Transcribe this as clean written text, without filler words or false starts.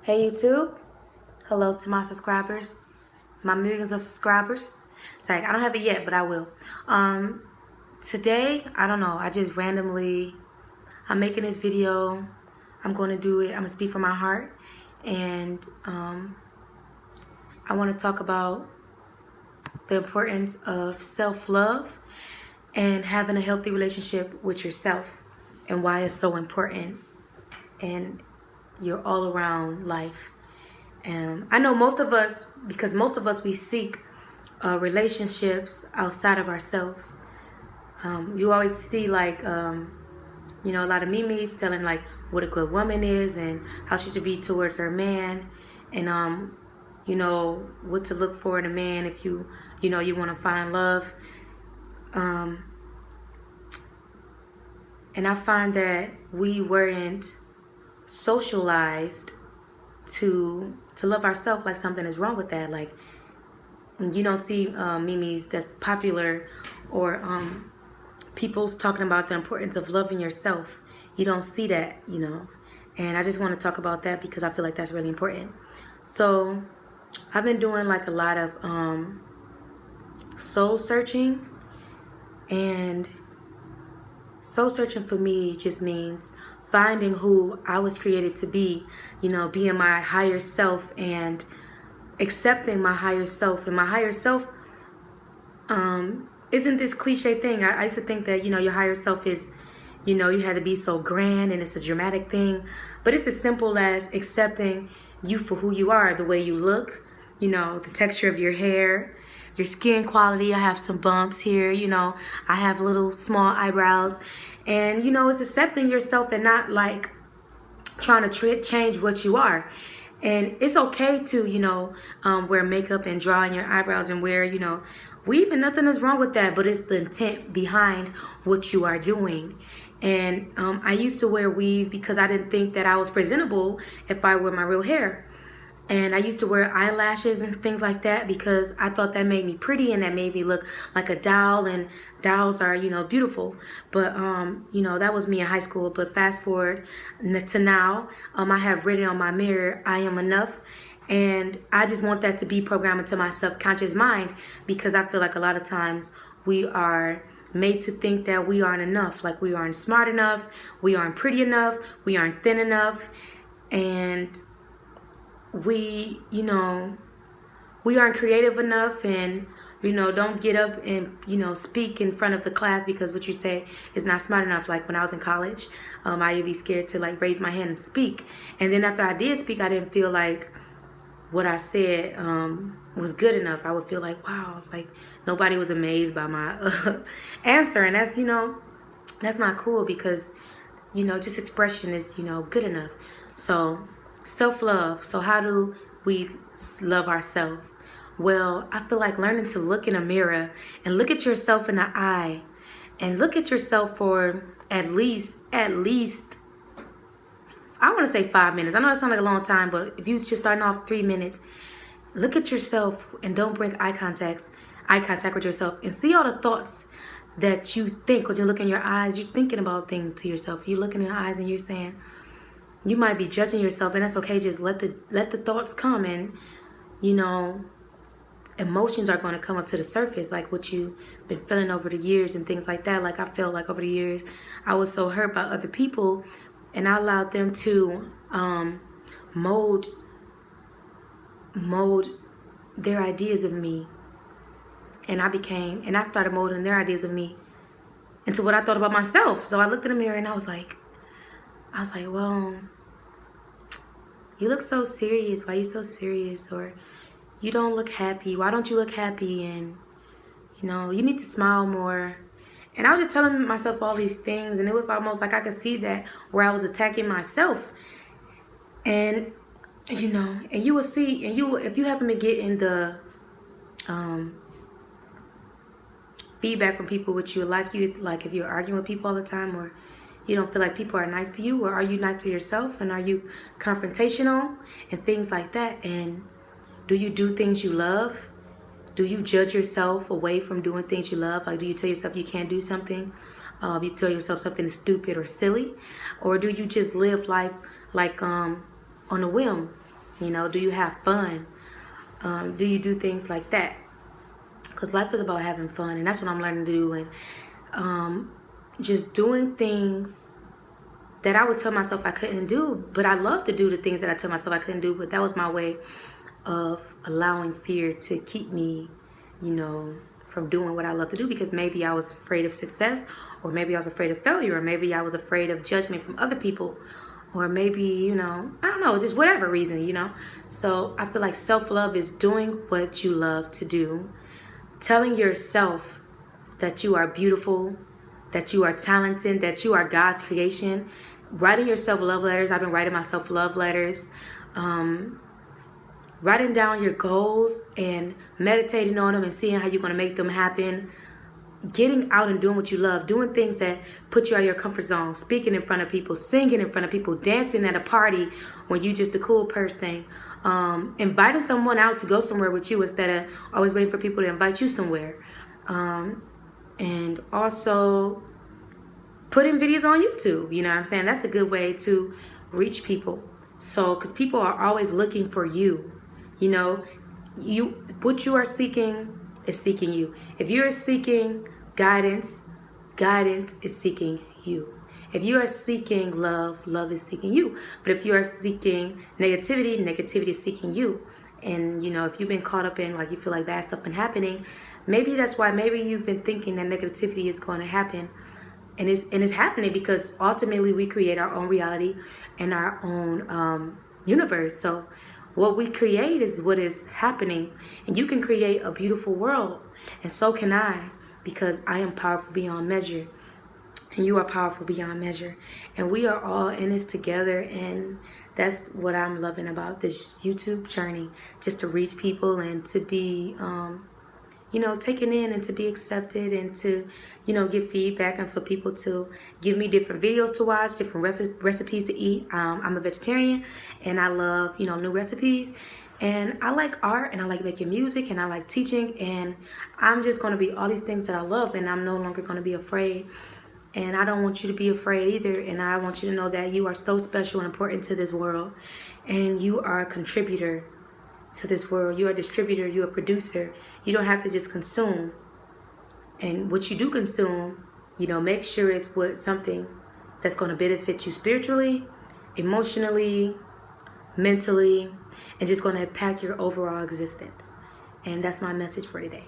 Hey YouTube, hello to my subscribers, my millions of subscribers. Sorry, I don't have it yet, but I will. Today, I don't know, I just randomly, I'm making this video. I'm going to do it, I'm going to speak from my heart. And I want to talk about the importance of self-love and having a healthy relationship with yourself and why it's so important in your all-around life. I know most of us, because most of us, we seek relationships outside of ourselves. You always see a lot of memes telling like what a good woman is and how she should be towards her man, and what to look for in a man if you want to find love. And I find that we weren't socialized to love ourselves, like something is wrong with that. Like, you don't see memes that's popular or people's talking about the importance of loving yourself. You don't see that, and I just want to talk about that because I feel like that's really important. So I've been doing like a lot of soul searching, and soul searching for me just means finding who I was created to be, being my higher self and accepting my higher self. And my higher self isn't this cliche thing. I used to think that, your higher self is, you had to be so grand and it's a dramatic thing. But it's as simple as accepting you for who you are, the way you look, the texture of your hair, your skin quality. I have some bumps here, I have little small eyebrows. And, it's accepting yourself and not like trying to change what you are. And it's okay to, wear makeup and draw in your eyebrows and wear, weave, and nothing is wrong with that. But it's the intent behind what you are doing. And I used to wear weave because I didn't think that I was presentable if I wore my real hair. And I used to wear eyelashes and things like that because I thought that made me pretty and that made me look like a doll, and dolls are, beautiful. But, that was me in high school. But fast forward to now, I have written on my mirror, I am enough. And I just want that to be programmed into my subconscious mind, because I feel like a lot of times we are made to think that we aren't enough. Like we aren't smart enough, we aren't pretty enough, we aren't thin enough. And we aren't creative enough, and don't get up and speak in front of the class because what you say is not smart enough. Like when I was in college, I used to be scared to like raise my hand and speak, and then after I did speak, I didn't feel like what I said was good enough. I would feel like, wow, like nobody was amazed by my answer, and that's not cool, because just expression is good enough. So self-love. So how do we love ourselves? Well, I feel like learning to look in a mirror and look at yourself in the eye, and look at yourself for at least I want to say 5 minutes. I know that sounds like a long time, but if you just starting off 3 minutes, look at yourself and don't break eye contact with yourself, and see all the thoughts that you think. When you look in your eyes, you're thinking about things to yourself. You look in your eyes and you're saying, you might be judging yourself, and that's okay. Just let the thoughts come, and emotions are going to come up to the surface, like what you've been feeling over the years and things like that. Like I felt like over the years I was so hurt by other people, and I allowed them to mold their ideas of me, and I started molding their ideas of me into what I thought about myself. So I looked in the mirror and I was like, well, you look so serious. Why are you so serious? Or you don't look happy. Why don't you look happy? And, you need to smile more. And I was just telling myself all these things, and it was almost like I could see that where I was attacking myself. And, and you will see, and if you happen to get in the feedback from people which you like if you're arguing with people all the time, or you don't feel like people are nice to you, or are you nice to yourself, and are you confrontational and things like that? And do you do things you love? Do you judge yourself away from doing things you love? Like, do you tell yourself you can't do something? You tell yourself something is stupid or silly? Or do you just live life like on a whim? You know, do you have fun? Do you do things like that? Because life is about having fun, and that's what I'm learning to do. And just doing things that I would tell myself I couldn't do, but I love to do the things that I tell myself I couldn't do. But that was my way of allowing fear to keep me, you know, from doing what I love to do, because maybe I was afraid of success, or maybe I was afraid of failure, or maybe I was afraid of judgment from other people, or maybe, you know, I don't know, just whatever reason, you know. So I feel like self-love is doing what you love to do, telling yourself that you are beautiful, that you are talented, that you are God's creation, writing yourself love letters. I've been writing myself love letters, writing down your goals and meditating on them and seeing how you're going to make them happen, getting out and doing what you love, doing things that put you out of your comfort zone, speaking in front of people, singing in front of people, dancing at a party when you just a cool person, inviting someone out to go somewhere with you instead of always waiting for people to invite you somewhere, and also putting videos on YouTube. You know what I'm saying? That's a good way to reach people. So, because people are always looking for you. You know, what you are seeking is seeking you. If you're seeking guidance, guidance is seeking you. If you are seeking love, love is seeking you. But if you are seeking negativity, negativity is seeking you. And, you know, if you've been caught up in, like, you feel like bad stuff been happening, maybe that's why, maybe you've been thinking that negativity is going to happen. And it's happening because ultimately we create our own reality and our own universe. So what we create is what is happening. And you can create a beautiful world. And so can I, because I am powerful beyond measure. And you are powerful beyond measure. And we are all in this together. And that's what I'm loving about this YouTube journey. Just to reach people and to be, you know, taken in and to be accepted, and to, you know, give feedback, and for people to give me different videos to watch, different recipes to eat. I'm a vegetarian and I love, you know, new recipes, and I like art, and I like making music, and I like teaching, and I'm just going to be all these things that I love, and I'm no longer going to be afraid. And I don't want you to be afraid either. And I want you to know that you are so special and important to this world, and you are a contributor to this world. You're a distributor, you're a producer. You don't have to just consume. And what you do consume, you know, make sure it's something that's going to benefit you spiritually, emotionally, mentally, and just going to impact your overall existence. And that's my message for today.